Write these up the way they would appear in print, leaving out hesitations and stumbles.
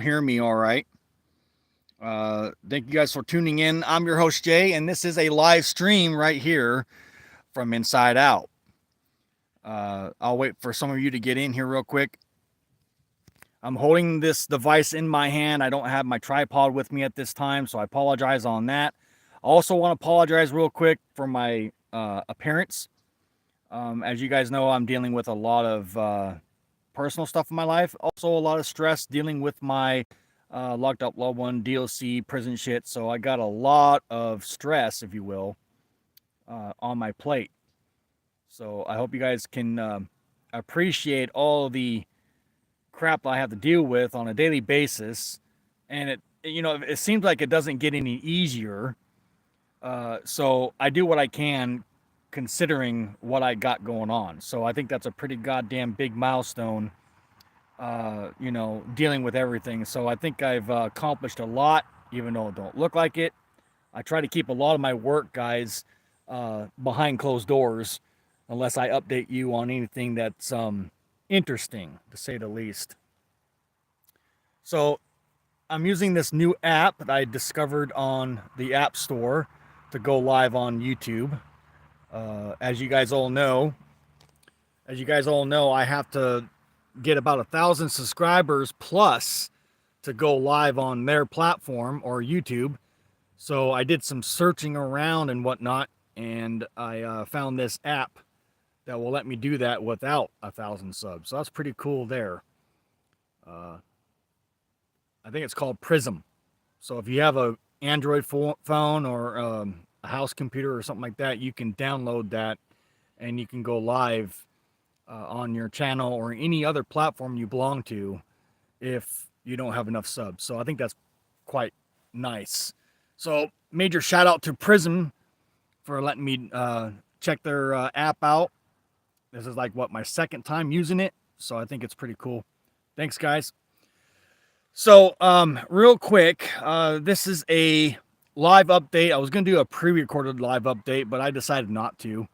Hear me all right. Thank you guys for tuning in. I'm your host, Jay, and this is a live stream right here from Inside Out. I'll wait for some of you to get in here real quick. I'm holding this device in my hand. I don't have my tripod with me at this time, so I apologize on that. I also want to apologize real quick for my appearance. As you guys know, I'm dealing with a lot of personal stuff in my life. Also, a lot of stress dealing with my locked up loved one, D.O.C, prison shit. So I got a lot of stress, if you will, on my plate. So I hope you guys can appreciate all the crap I have to deal with on a daily basis. And it seems like it doesn't get any easier. So I do what I can considering what I got going on. So I think that's a pretty goddamn big milestone, dealing with everything. So I think I've accomplished a lot, even though it don't look like it. I try to keep a lot of my work, guys, behind closed doors, unless I update you on anything that's interesting, to say the least. So I'm using this new app that I discovered on the App Store to go live on YouTube. As you guys all know, I have to get about 1,000 subscribers plus to go live on their platform or YouTube. So I did some searching around and whatnot, and I found this app that will let me do that without 1,000 subs. So that's pretty cool there. I think it's called Prism. So if you have a Android phone or a house computer or something like that, you can download that and you can go live on your channel or any other platform you belong to if you don't have enough subs. So I think that's quite nice. So major shout out to Prism for letting me check their app out. This is like my second time using it, so I think it's pretty cool. Thanks, guys. So real quick, this is a live update. I was gonna do a pre-recorded live update, but I decided not to.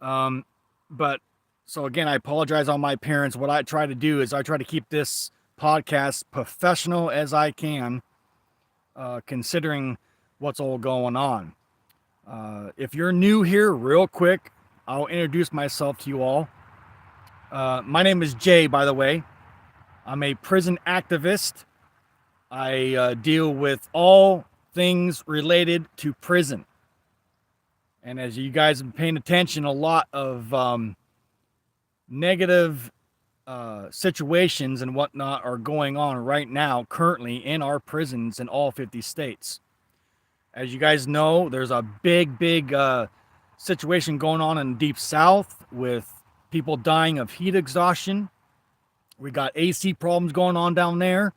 But so again, I apologize on my appearance. What I try to do is I try to keep this podcast professional as I can, considering what's all going on. If you're new here, real quick, I'll introduce myself to you all. My name is Jay, by the way. I'm a prison activist. I deal with all things related to prison. And as you guys have been paying attention, a lot of negative situations and whatnot are going on right now, currently in our prisons in all 50 states. As you guys know, there's a big situation going on in the Deep South with people dying of heat exhaustion. We got AC problems going on down there.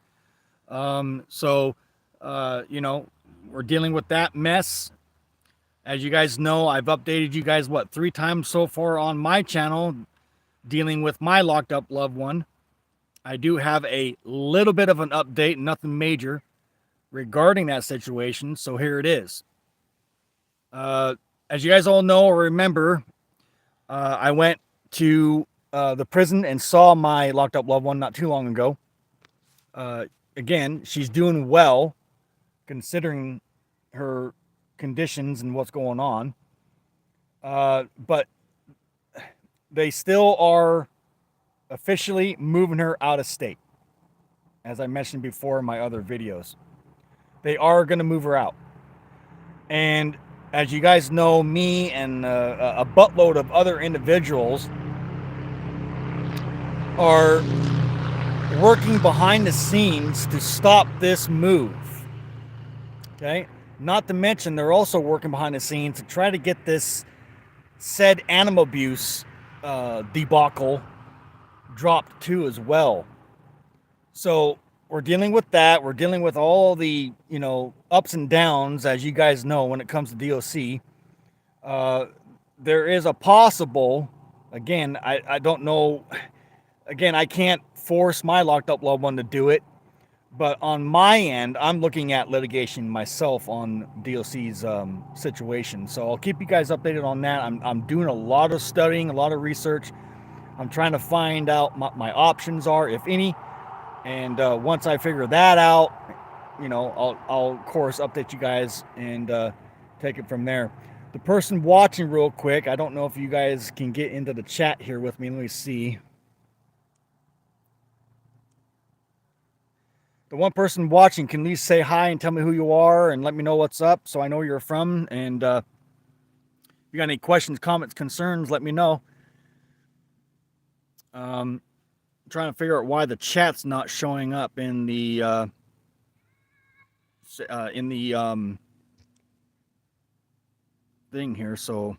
So we're dealing with that mess. As you guys know, I've updated you guys, 3 times so far on my channel, dealing with my locked up loved one. I do have a little bit of an update, nothing major, regarding that situation. So here it is. As you guys all know or remember, I went to the prison and saw my locked up loved one not too long ago. Again, she's doing well considering her conditions and what's going on. But they still are officially moving her out of state. As I mentioned before in my other videos, they are going to move her out. And as you guys know, me and a buttload of other individuals are working behind the scenes to stop this move. Okay? Not to mention, they're also working behind the scenes to try to get this said animal abuse debacle dropped too as well. So we're dealing with that. We're dealing with all the, ups and downs, as you guys know, when it comes to D.O.C. There is a possible, again, I don't know, again, I can't force my locked up loved one to do it, but on my end, I'm looking at litigation myself on D.O.C.'s situation. So I'll keep you guys updated on that. I'm doing a lot of studying, a lot of research. I'm trying to find out what my options are, if any. And once I figure that out, I'll of course update you guys and take it from there. The person watching, real quick, I don't know if you guys can get into the chat here with me. Let me see. The one person watching can at least say hi and tell me who you are and let me know what's up so I know where you're from. And if you got any questions, comments, concerns, let me know. I'm trying to figure out why the chat's not showing up in the thing here. So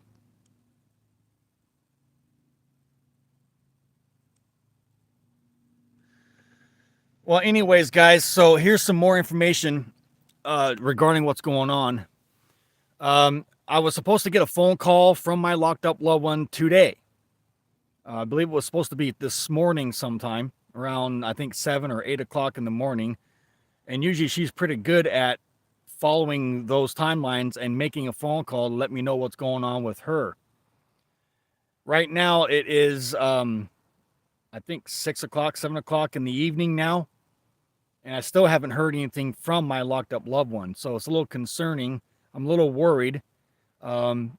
well, anyways, guys, so here's some more information regarding what's going on. I was supposed to get a phone call from my locked up loved one today. I believe it was supposed to be this morning sometime around, I think, 7 or 8 o'clock in the morning. And usually she's pretty good at following those timelines and making a phone call to let me know what's going on with her. Right now it is, I think, 6 o'clock, 7 o'clock in the evening now. And I still haven't heard anything from my locked up loved one. So it's a little concerning. I'm a little worried. So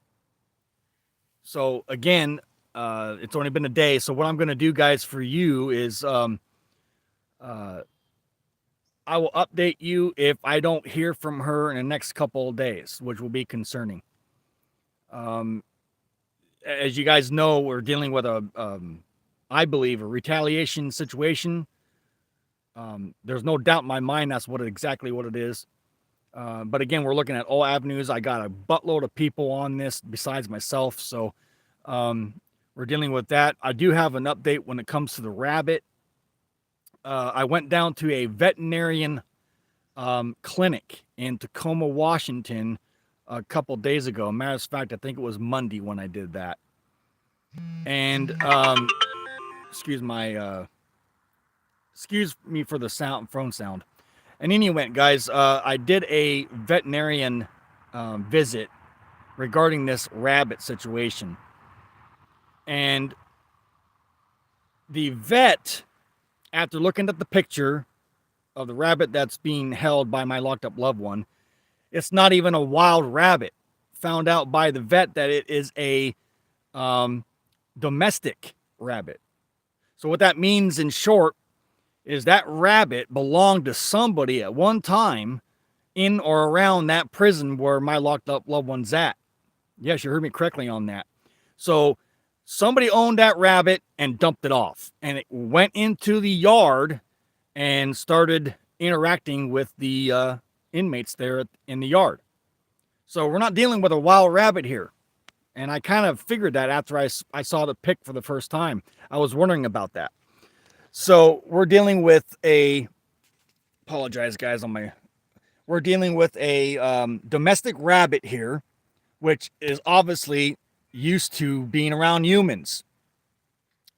again, it's only been a day. So what I'm going to do, guys, for you is I will update you if I don't hear from her in the next couple of days, which will be concerning. As you guys know, we're dealing with I believe, a retaliation situation. There's no doubt in my mind that's exactly what it is. But again, we're looking at all avenues. I got a buttload of people on this besides myself. So we're dealing with that. I do have an update when it comes to the rabbit. I went down to a veterinarian clinic in Tacoma, Washington a couple days ago. Matter of fact, I think it was Monday when I did that. And excuse me for the phone sound. And anyway, guys, I did a veterinarian visit regarding this rabbit situation. And the vet, after looking at the picture of the rabbit that's being held by my locked up loved one, it's not even a wild rabbit. Found out by the vet that it is a domestic rabbit. So what that means in short is that rabbit belonged to somebody at one time in or around that prison where my locked up loved one's at. Yes, you heard me correctly on that. So somebody owned that rabbit and dumped it off, and it went into the yard and started interacting with the inmates there in the yard. So we're not dealing with a wild rabbit here. And I kind of figured that after I saw the pic for the first time. I was wondering about that. So we're dealing with apologize guys we're dealing with a domestic rabbit here, which is obviously used to being around humans.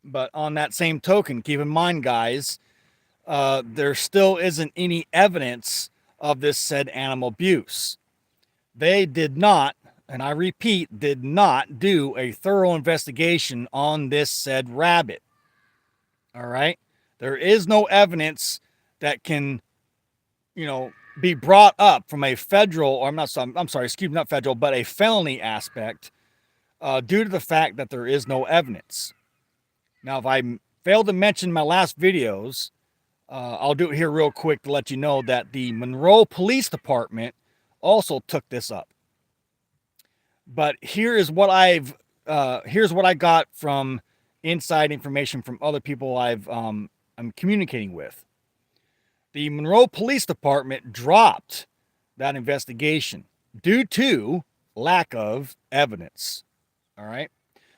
But on that same token, keep in mind, guys, there still isn't any evidence of this said animal abuse. They did not, and I repeat, did not do a thorough investigation on this said rabbit. All right? There is no evidence that can, be brought up from a federal, or I'm sorry, excuse me, not federal, but a felony aspect due to the fact that there is no evidence. Now, if I failed to mention my last videos, I'll do it here real quick to let you know that the Monroe Police Department also took this up. But here's what I got from inside information from other people I'm communicating with. The Monroe Police Department dropped that investigation due to lack of evidence. All right.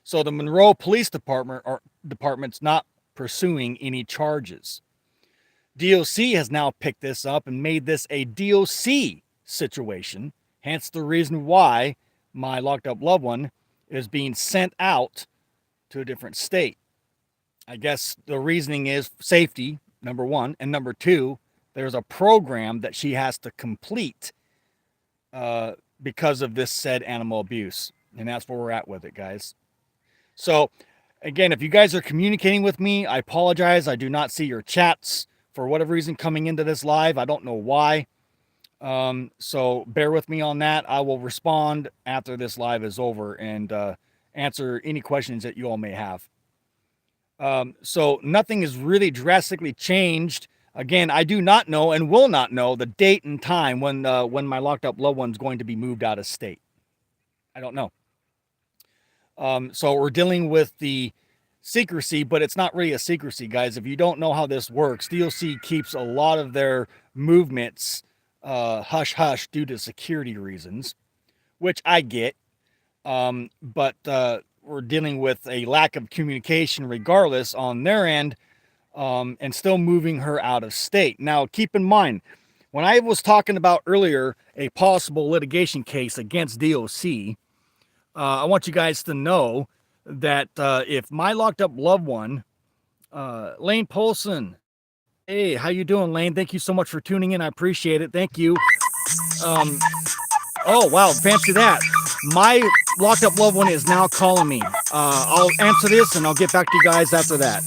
So the Monroe Police Department's not pursuing any charges. D.O.C. has now picked this up and made this a D.O.C. situation. Hence the reason why my locked up loved one is being sent out to a different state. I guess the reasoning is safety, number one. And number two, there's a program that she has to complete because of this said animal abuse. And that's where we're at with it, guys. So, again, if you guys are communicating with me, I apologize. I do not see your chats for whatever reason coming into this live. I don't know why. So bear with me on that. I will respond after this live is over and answer any questions that you all may have. So nothing has really drastically changed. Again, I do not know and will not know the date and time when my locked up loved one's going to be moved out of state. I don't know. So we're dealing with the secrecy, but it's not really a secrecy, guys. If you don't know how this works, D.O.C. keeps a lot of their movements hush hush due to security reasons, which I get. But we're dealing with a lack of communication regardless on their end, and still moving her out of state. Now, keep in mind, when I was talking about earlier a possible litigation case against D.O.C., I want you guys to know that if my locked up loved one, Lane Polson, hey, how you doing, Lane? Thank you so much for tuning in. I appreciate it. Thank you. Oh, wow, fancy that. My locked up loved one is now calling me. I'll answer this and I'll get back to you guys after that.